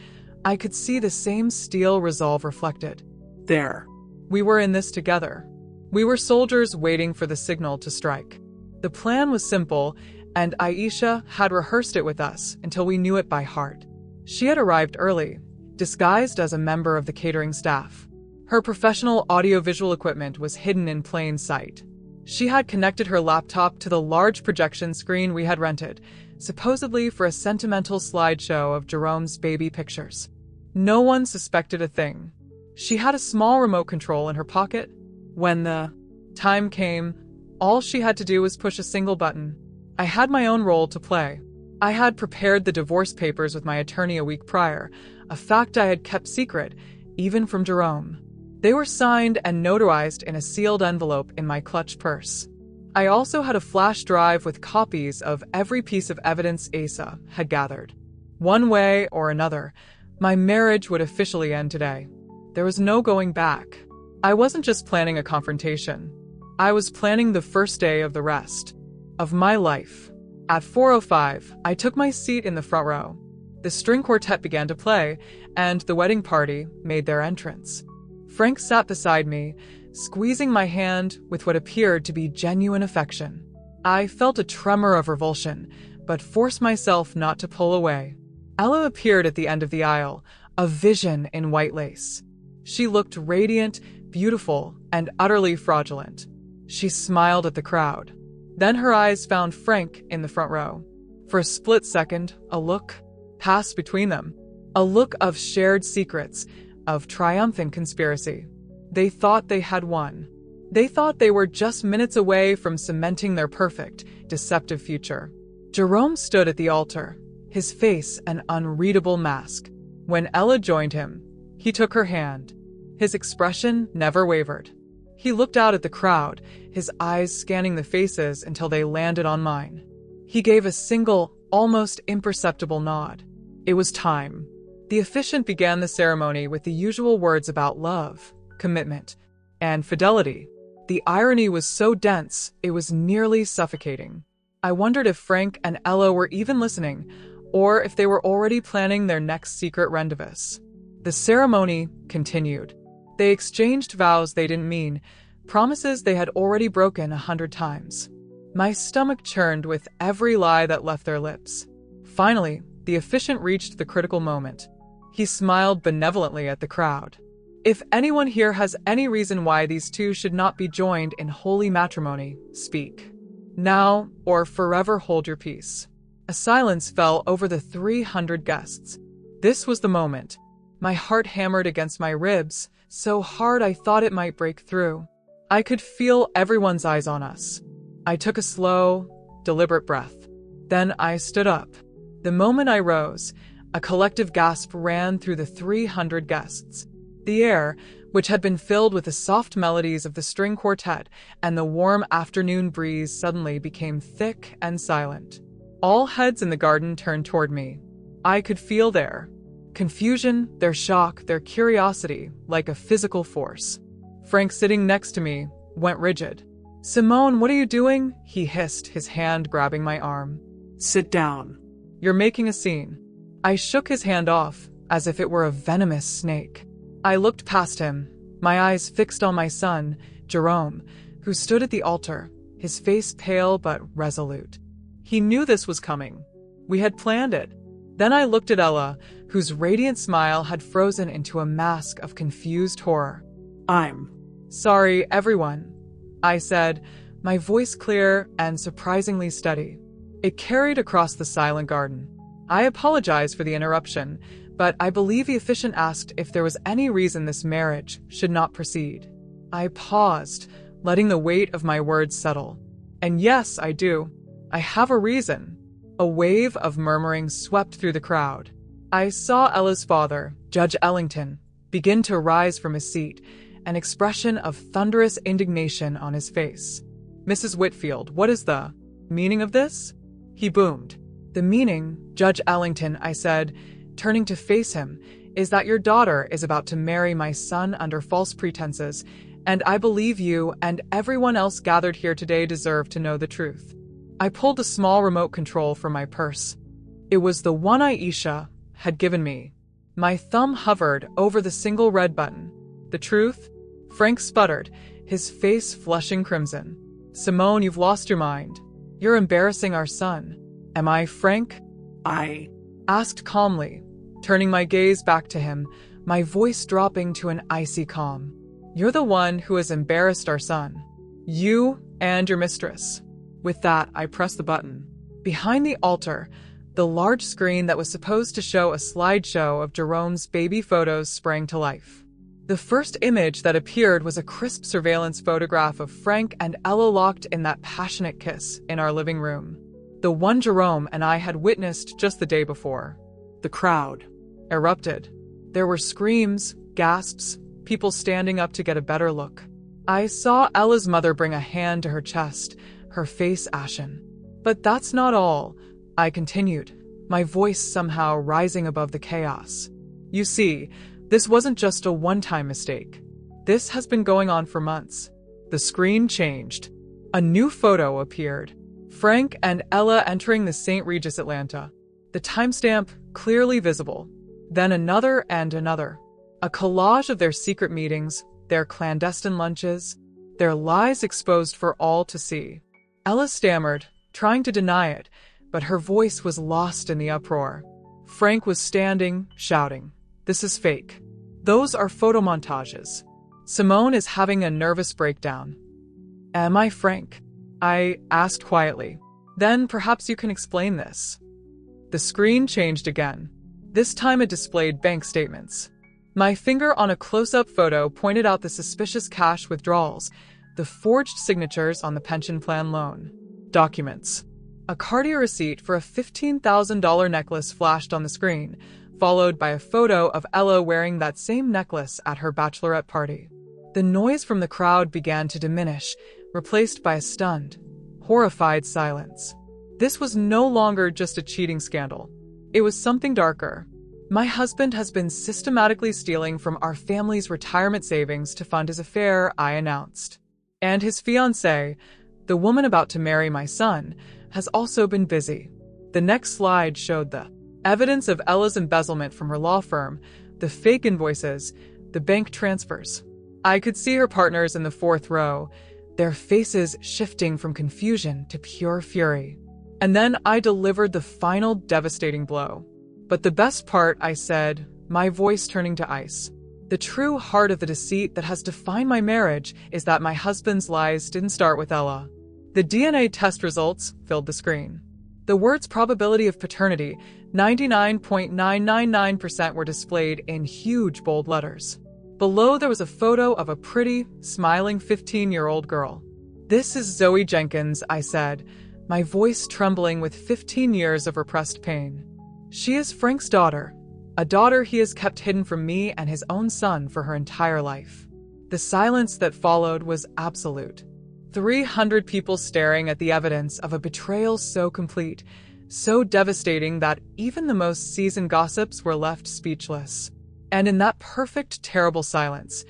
I could see the same steel resolve reflected. There. We were in this together. We were soldiers waiting for the signal to strike. The plan was simple, and Aisha had rehearsed it with us until we knew it by heart. She had arrived early, disguised as a member of the catering staff. Her professional audiovisual equipment was hidden in plain sight. She had connected her laptop to the large projection screen we had rented, supposedly for a sentimental slideshow of Jerome's baby pictures. No one suspected a thing. She had a small remote control in her pocket. When the time came, all she had to do was push a single button. I had my own role to play. I had prepared the divorce papers with my attorney a week prior, a fact I had kept secret, even from Jerome. They were signed and notarized in a sealed envelope in my clutch purse. I also had a flash drive with copies of every piece of evidence Asa had gathered. One way or another, my marriage would officially end today. There was no going back. I wasn't just planning a confrontation. I was planning the first day of the rest of my life. At 4:05, I took my seat in the front row. The string quartet began to play, and the wedding party made their entrance. Frank sat beside me, squeezing my hand with what appeared to be genuine affection. I felt a tremor of revulsion, but forced myself not to pull away. Ella appeared at the end of the aisle, a vision in white lace. She looked radiant, beautiful, and utterly fraudulent. She smiled at the crowd. Then her eyes found Frank in the front row. For a split second, a look passed between them. A look of shared secrets, of triumphant conspiracy. They thought they had won. They thought they were just minutes away from cementing their perfect, deceptive future. Jerome stood at the altar, his face an unreadable mask. When Ella joined him, he took her hand. His expression never wavered. He looked out at the crowd, his eyes scanning the faces until they landed on mine. He gave a single, almost imperceptible nod. It was time. The officiant began the ceremony with the usual words about love, commitment, and fidelity. The irony was so dense, it was nearly suffocating. I wondered if Frank and Ella were even listening, or if they were already planning their next secret rendezvous. The ceremony continued. They exchanged vows they didn't mean, promises they had already broken 100 times. My stomach churned with every lie that left their lips. Finally, the officiant reached the critical moment. He smiled benevolently at the crowd. "If anyone here has any reason why these two should not be joined in holy matrimony, speak. Now, or forever hold your peace." A silence fell over the 300 guests. This was the moment. My heart hammered against my ribs, so hard I thought it might break through. I could feel everyone's eyes on us. I took a slow, deliberate breath. Then I stood up. The moment I rose, A collective gasp ran through the 300 guests. The air, which had been filled with the soft melodies of the string quartet and the warm afternoon breeze, suddenly became thick and silent. All heads in the garden turned toward me. I could feel their confusion, their shock, their curiosity, like a physical force. Frank, sitting next to me, went rigid. "Simone, what are you doing?" he hissed, his hand grabbing my arm. Sit down. "You're making a scene." I shook his hand off, as if it were a venomous snake. I looked past him, my eyes fixed on my son, Jerome, who stood at the altar, his face pale but resolute. He knew this was coming. We had planned it. Then I looked at Ella, whose radiant smile had frozen into a mask of confused horror. I'm "Sorry, everyone," I said, my voice clear and surprisingly steady. It carried across the silent garden. I apologized for the interruption, but I believe the officiant asked if there was any reason this marriage should not proceed. I paused, letting the weight of my words settle. "And yes, I do. I have a reason." A wave of murmuring swept through the crowd. I saw Ella's father, Judge Ellington, begin to rise from his seat, an expression of thunderous indignation on his face. "Mrs. Whitfield, what is the meaning of this?" he boomed. "The meaning, Judge Ellington," I said, turning to face him, "is that your daughter is about to marry my son under false pretenses, and I believe you and everyone else gathered here today deserve to know the truth." I pulled a small remote control from my purse. It was the one Aisha had given me. My thumb hovered over the single red button. "The truth?" Frank sputtered, his face flushing crimson. "Simone, you've lost your mind. You're embarrassing our son." "Am I, Frank?" I asked calmly, turning my gaze back to him, my voice dropping to an icy calm. "You're the one who has embarrassed our son. You and your mistress." With that, I pressed the button. Behind the altar, the large screen that was supposed to show a slideshow of Jerome's baby photos sprang to life. The first image that appeared was a crisp surveillance photograph of Frank and Ella locked in that passionate kiss in our living room. The one Jerome and I had witnessed just the day before. The crowd erupted. There were screams, gasps, people standing up to get a better look. I saw Ella's mother bring a hand to her chest, her face ashen. "But that's not all," I continued, my voice somehow rising above the chaos. "You see, this wasn't just a one-time mistake. This has been going on for months." The screen changed. A new photo appeared. Frank and Ella entering the St. Regis Atlanta. The timestamp clearly visible. Then another and another. A collage of their secret meetings, their clandestine lunches, their lies exposed for all to see. Ella stammered, trying to deny it, but her voice was lost in the uproar. Frank was standing, shouting, "This is fake. Those are photo montages." Simone is having a nervous breakdown. "Am I, Frank?" I asked quietly. "Then perhaps you can explain this." The screen changed again. This time it displayed bank statements. My finger on a close-up photo pointed out the suspicious cash withdrawals, the forged signatures on the pension plan loan. Documents. A Cartier receipt for a $15,000 necklace flashed on the screen, followed by a photo of Ella wearing that same necklace at her bachelorette party. The noise from the crowd began to diminish, replaced by a stunned, horrified silence. This was no longer just a cheating scandal. It was something darker. My husband has been systematically stealing from our family's retirement savings to fund his affair, I announced. And his fiancée, the woman about to marry my son, has also been busy. The next slide showed the evidence of Ella's embezzlement from her law firm, the fake invoices, the bank transfers. I could see her partners in the fourth row, their faces shifting from confusion to pure fury. And then I delivered the final devastating blow. "But the best part," I said, my voice turning to ice. "The true heart of the deceit that has defined my marriage is that my husband's lies didn't start with Ella." The DNA test results filled the screen. The words probability of paternity, 99.999%, were displayed in huge bold letters. Below there was a photo of a pretty, smiling 15-year-old girl. "This is Zoe Jenkins," I said, my voice trembling with 15 years of repressed pain. She is Frank's daughter, a daughter he has kept hidden from me and his own son for her entire life. The silence that followed was absolute. 300 people staring at the evidence of a betrayal so complete, so devastating that even the most seasoned gossips were left speechless. And in that perfect, terrible silence,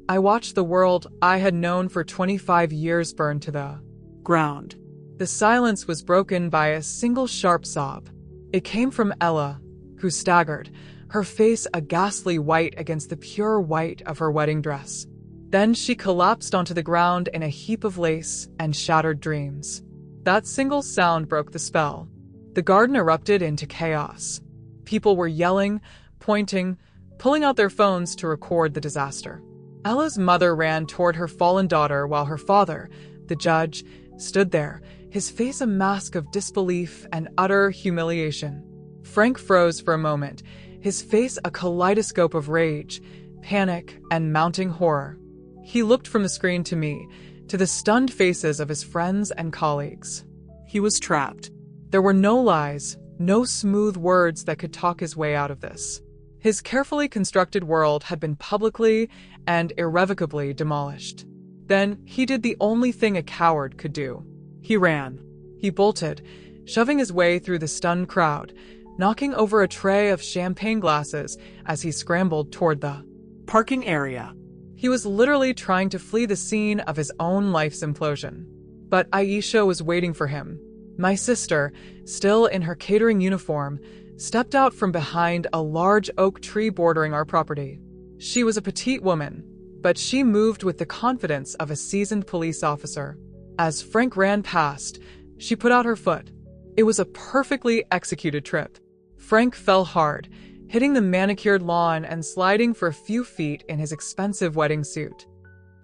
I watched the world I had known for 25 years burn to the ground. The silence was broken by a single sharp sob. It came from Ella, who staggered, her face a ghastly white against the pure white of her wedding dress. Then she collapsed onto the ground in a heap of lace and shattered dreams. That single sound broke the spell. The garden erupted into chaos. People were yelling, pointing, pulling out their phones to record the disaster. Ella's mother ran toward her fallen daughter while her father, the judge, stood there, his face a mask of disbelief and utter humiliation. Frank froze for a moment, his face a kaleidoscope of rage, panic, and mounting horror. He looked from the screen to me, to the stunned faces of his friends and colleagues. He was trapped. There were no lies, no smooth words that could talk his way out of this. His carefully constructed world had been publicly and irrevocably demolished. Then he did the only thing a coward could do. He ran. He bolted, shoving his way through the stunned crowd, knocking over a tray of champagne glasses as he scrambled toward the parking area. He was literally trying to flee the scene of his own life's implosion. But Aisha was waiting for him. My sister, still in her catering uniform, stepped out from behind a large oak tree bordering our property. She was a petite woman, but she moved with the confidence of a seasoned police officer. As Frank ran past, she put out her foot. It was a perfectly executed trip. Frank fell hard, hitting the manicured lawn and sliding for a few feet in his expensive wedding suit.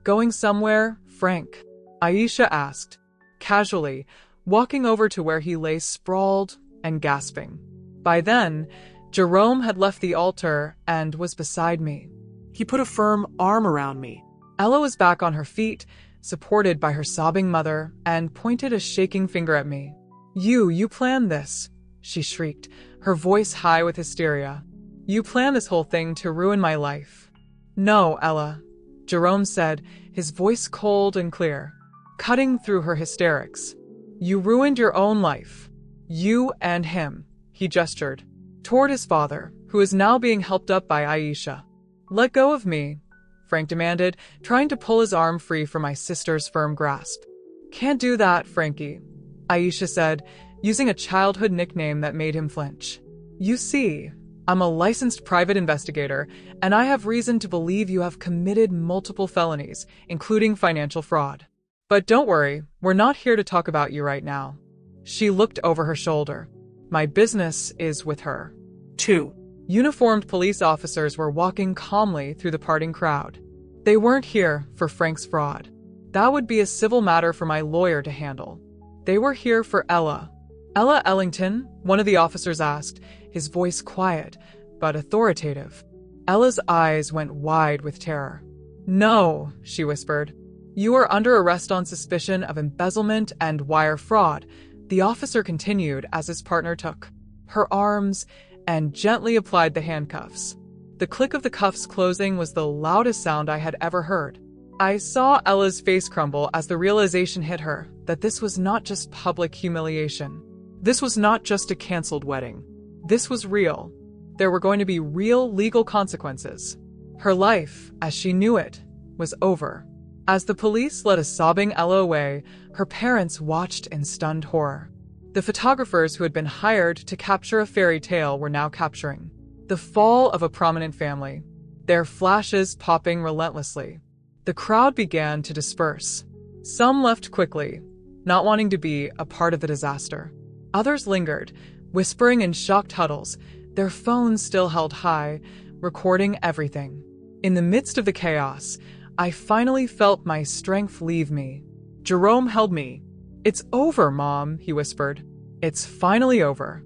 "Going somewhere, Frank?" Aisha asked, casually, walking over to where he lay sprawled and gasping. By then, Jerome had left the altar and was beside me. He put a firm arm around me. Ella was back on her feet, supported by her sobbing mother, and pointed a shaking finger at me. You planned this," she shrieked, her voice high with hysteria. "You planned this whole thing to ruin my life." "No, Ella," Jerome said, his voice cold and clear, cutting through her hysterics. "You ruined your own life. You and him," he gestured, toward his father, who is now being helped up by Aisha. "Let go of me," Frank demanded, trying to pull his arm free from my sister's firm grasp. "Can't do that, Frankie," Aisha said, using a childhood nickname that made him flinch. "You see, I'm a licensed private investigator, and I have reason to believe you have committed multiple felonies, including financial fraud. But don't worry, we're not here to talk about you right now." She looked over her shoulder. "My business is with her." 2. Uniformed police officers were walking calmly through the parting crowd. They weren't here for Frank's fraud. That would be a civil matter for my lawyer to handle. They were here for Ella. "Ella Ellington?" one of the officers asked, his voice quiet, but authoritative. Ella's eyes went wide with terror. "No," she whispered. "You are under arrest on suspicion of embezzlement and wire fraud," the officer continued as his partner took her arms and gently applied the handcuffs. The click of the cuffs closing was the loudest sound I had ever heard. I saw Ella's face crumble as the realization hit her that this was not just public humiliation. This was not just a canceled wedding. This was real. There were going to be real legal consequences. Her life, as she knew it, was over. As the police led a sobbing Ella away, her parents watched in stunned horror. The photographers who had been hired to capture a fairy tale were now capturing the fall of a prominent family, their flashes popping relentlessly. The crowd began to disperse. Some left quickly, not wanting to be a part of the disaster. Others lingered, whispering in shocked huddles, their phones still held high, recording everything. In the midst of the chaos, I finally felt my strength leave me. Jerome held me. "It's over, Mom," he whispered. "It's finally over."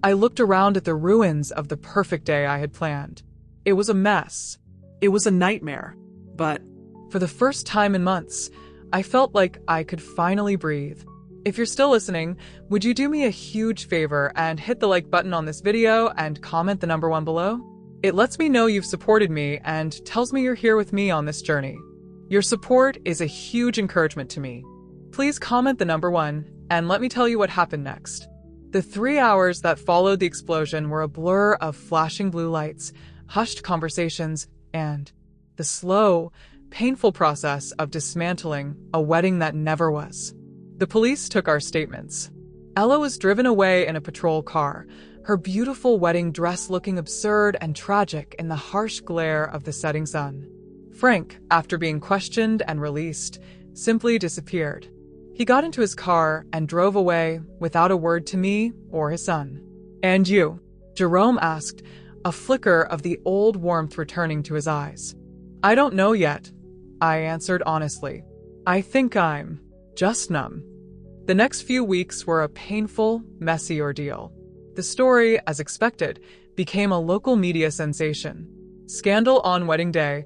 I looked around at the ruins of the perfect day I had planned. It was a mess. It was a nightmare. But for the first time in months, I felt like I could finally breathe. If you're still listening, would you do me a huge favor and hit the like button on this video and comment the number 1 below? It lets me know you've supported me and tells me you're here with me on this journey. Your support is a huge encouragement to me. Please comment the number 1 and let me tell you what happened next. The 3 hours that followed the explosion were a blur of flashing blue lights, hushed conversations, and the slow, painful process of dismantling a wedding that never was. The police took our statements. Ella was driven away in a patrol car, her beautiful wedding dress looking absurd and tragic in the harsh glare of the setting sun. Frank, after being questioned and released, simply disappeared. He got into his car and drove away without a word to me or his son. "And you?" Jerome asked, a flicker of the old warmth returning to his eyes. "I don't know yet," I answered honestly. "I think I'm just numb." The next few weeks were a painful, messy ordeal. The story, as expected, became a local media sensation. Scandal on wedding day,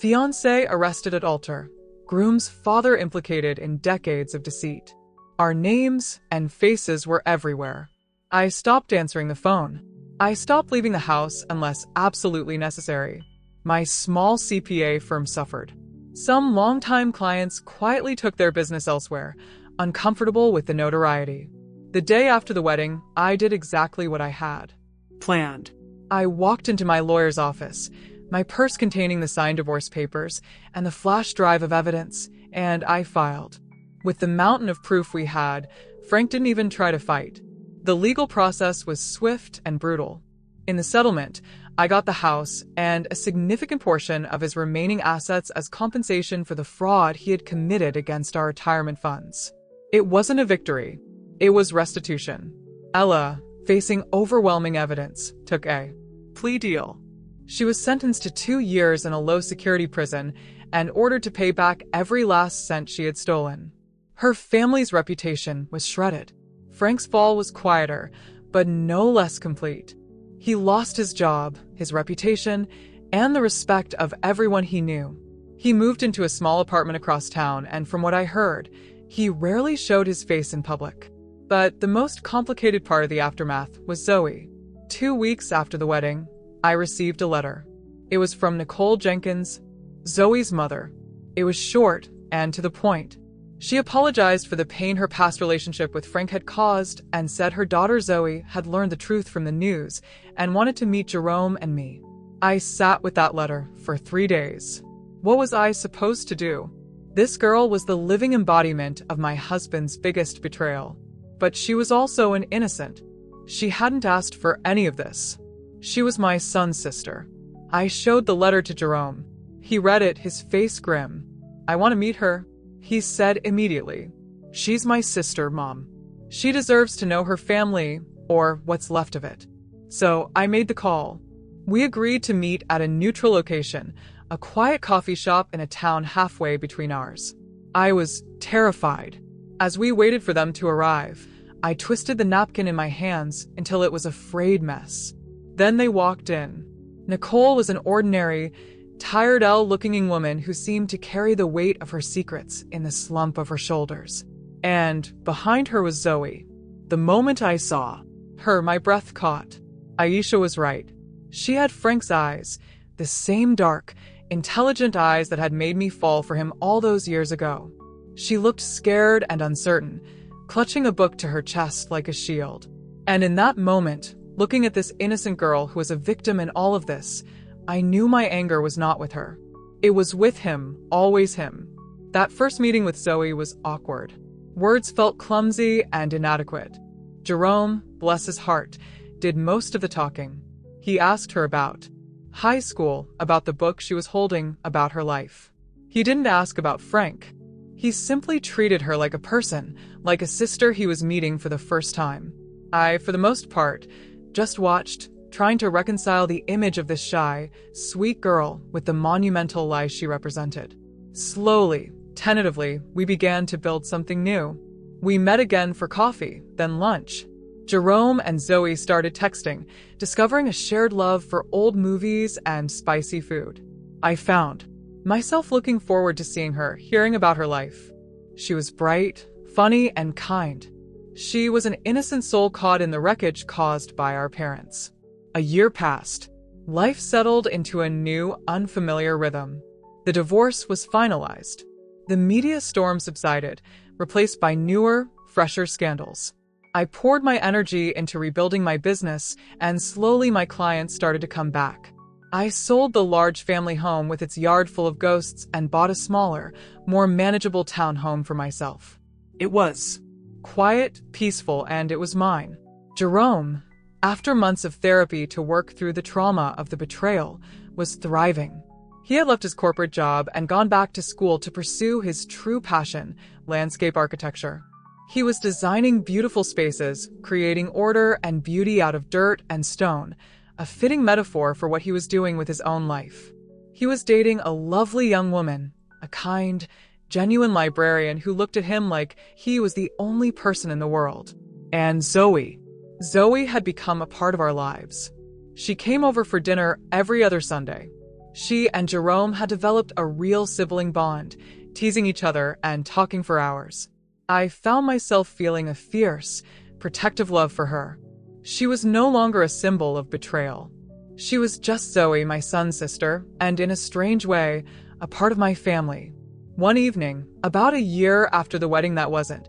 fiancé arrested at altar, groom's father implicated in decades of deceit. Our names and faces were everywhere. I stopped answering the phone. I stopped leaving the house unless absolutely necessary. My small CPA firm suffered. Some longtime clients quietly took their business elsewhere, uncomfortable with the notoriety. The day after the wedding, I did exactly what I had Planned. I walked into my lawyer's office, my purse containing the signed divorce papers and the flash drive of evidence, and I filed. With the mountain of proof we had, Frank didn't even try to fight. The legal process was swift and brutal. In the settlement, I got the house and a significant portion of his remaining assets as compensation for the fraud he had committed against our retirement funds. It wasn't a victory. It was restitution. Ella, facing overwhelming evidence, took a Plea deal. She was sentenced to 2 years in a low-security prison and ordered to pay back every last cent she had stolen. Her family's reputation was shredded. Frank's fall was quieter, but no less complete. He lost his job, his reputation, and the respect of everyone he knew. He moved into a small apartment across town, and from what I heard, he rarely showed his face in public. But the most complicated part of the aftermath was Zoe. 2 weeks after the wedding, I received a letter. It was from Nicole Jenkins, Zoe's mother. It was short and to the point. She apologized for the pain her past relationship with Frank had caused and said her daughter Zoe had learned the truth from the news and wanted to meet Jerome and me. I sat with that letter for 3 days. What was I supposed to do? This girl was the living embodiment of my husband's biggest betrayal. But she was also an innocent. She hadn't asked for any of this. She was my son's sister. I showed the letter to Jerome. He read it, his face grim. "I want to meet her," he said immediately. "She's my sister, Mom. She deserves to know her family, or what's left of it." So I made the call. We agreed to meet at a neutral location, a quiet coffee shop in a town halfway between ours. I was terrified. As we waited for them to arrive, I twisted the napkin in my hands until it was a frayed mess. Then they walked in. Nicole was an ordinary, tired-out-looking woman who seemed to carry the weight of her secrets in the slump of her shoulders. And behind her was Zoe. The moment I saw her, my breath caught. Aisha was right. She had Frank's eyes, the same dark, intelligent eyes that had made me fall for him all those years ago. She looked scared and uncertain, clutching a book to her chest like a shield. And in that moment, looking at this innocent girl who was a victim in all of this, I knew my anger was not with her. It was with him, always him. That first meeting with Zoe was awkward. Words felt clumsy and inadequate. Jerome, bless his heart, did most of the talking. He asked her about high school, about the book she was holding, about her life. He didn't ask about Frank. He simply treated her like a person, like a sister he was meeting for the first time. I, for the most part, just watched, trying to reconcile the image of this shy, sweet girl with the monumental lies she represented. Slowly, tentatively, we began to build something new. We met again for coffee, then lunch. Jerome and Zoe started texting, discovering a shared love for old movies and spicy food. I found myself looking forward to seeing her, hearing about her life. She was bright, funny and kind. She was an innocent soul caught in the wreckage caused by our parents. A year passed. Life settled into a new, unfamiliar rhythm. The divorce was finalized. The media storm subsided, replaced by newer, fresher scandals. I poured my energy into rebuilding my business, and slowly my clients started to come back. I sold the large family home with its yard full of ghosts and bought a smaller, more manageable townhome for myself. It was Quiet, peaceful, and it was mine. Jerome, after months of therapy to work through the trauma of the betrayal, was thriving. He had left his corporate job and gone back to school to pursue his true passion, landscape architecture. He was designing beautiful spaces, creating order and beauty out of dirt and stone, a fitting metaphor for what he was doing with his own life. He was dating a lovely young woman, a kind, genuine librarian who looked at him like he was the only person in the world. And Zoe. Zoe had become a part of our lives. She came over for dinner every other Sunday. She and Jerome had developed a real sibling bond, teasing each other and talking for hours. I found myself feeling a fierce, protective love for her. She was no longer a symbol of betrayal. She was just Zoe, my son's sister, and in a strange way, a part of my family. One evening, about a year after the wedding that wasn't,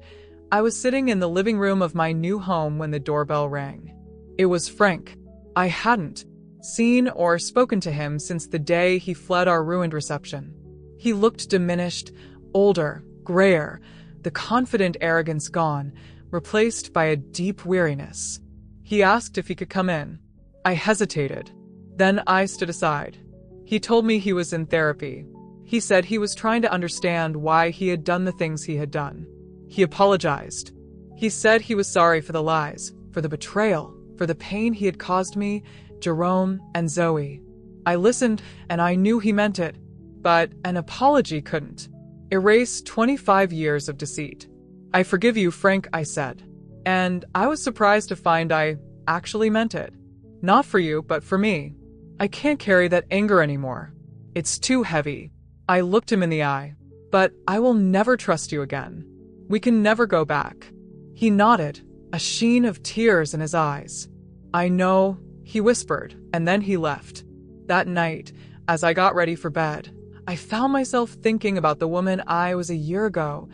I was sitting in the living room of my new home when the doorbell rang. It was Frank. I hadn't seen or spoken to him since the day he fled our ruined reception. He looked diminished, older, grayer, the confident arrogance gone, replaced by a deep weariness. He asked if he could come in. I hesitated. Then I stood aside. He told me he was in therapy. He said he was trying to understand why he had done the things he had done. He apologized. He said he was sorry for the lies, for the betrayal, for the pain he had caused me, Jerome, and Zoe. I listened, and I knew he meant it, but an apology couldn't erase 25 years of deceit. I forgive you, Frank, I said. And I was surprised to find I actually meant it. Not for you, but for me. I can't carry that anger anymore. It's too heavy. I looked him in the eye. But I will never trust you again. We can never go back. He nodded, a sheen of tears in his eyes. I know, he whispered, and then he left. That night, as I got ready for bed, I found myself thinking about the woman I was a year ago,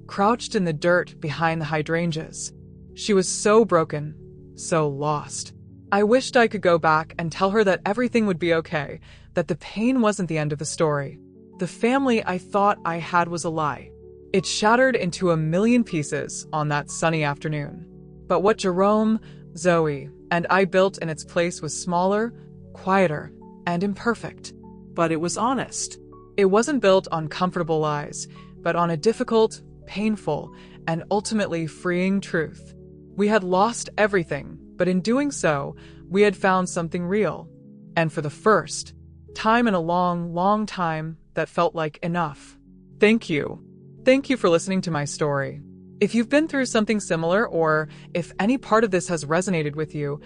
crouched in the dirt behind the hydrangeas. She was so broken, so lost. I wished I could go back and tell her that everything would be okay, that the pain wasn't the end of the story. The family I thought I had was a lie. It shattered into a million pieces on that sunny afternoon. But what Jerome, Zoe, and I built in its place was smaller, quieter, and imperfect. But it was honest. It wasn't built on comfortable lies, but on a difficult, painful, and ultimately freeing truth. We had lost everything, but in doing so, we had found something real. And for the first time in a long, long time, that felt like enough. Thank you. Thank you for listening to my story. If you've been through something similar, or if any part of this has resonated with you,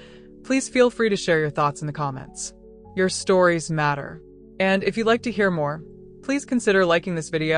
please feel free to share your thoughts in the comments. Your stories matter. And if you'd like to hear more, please consider liking this video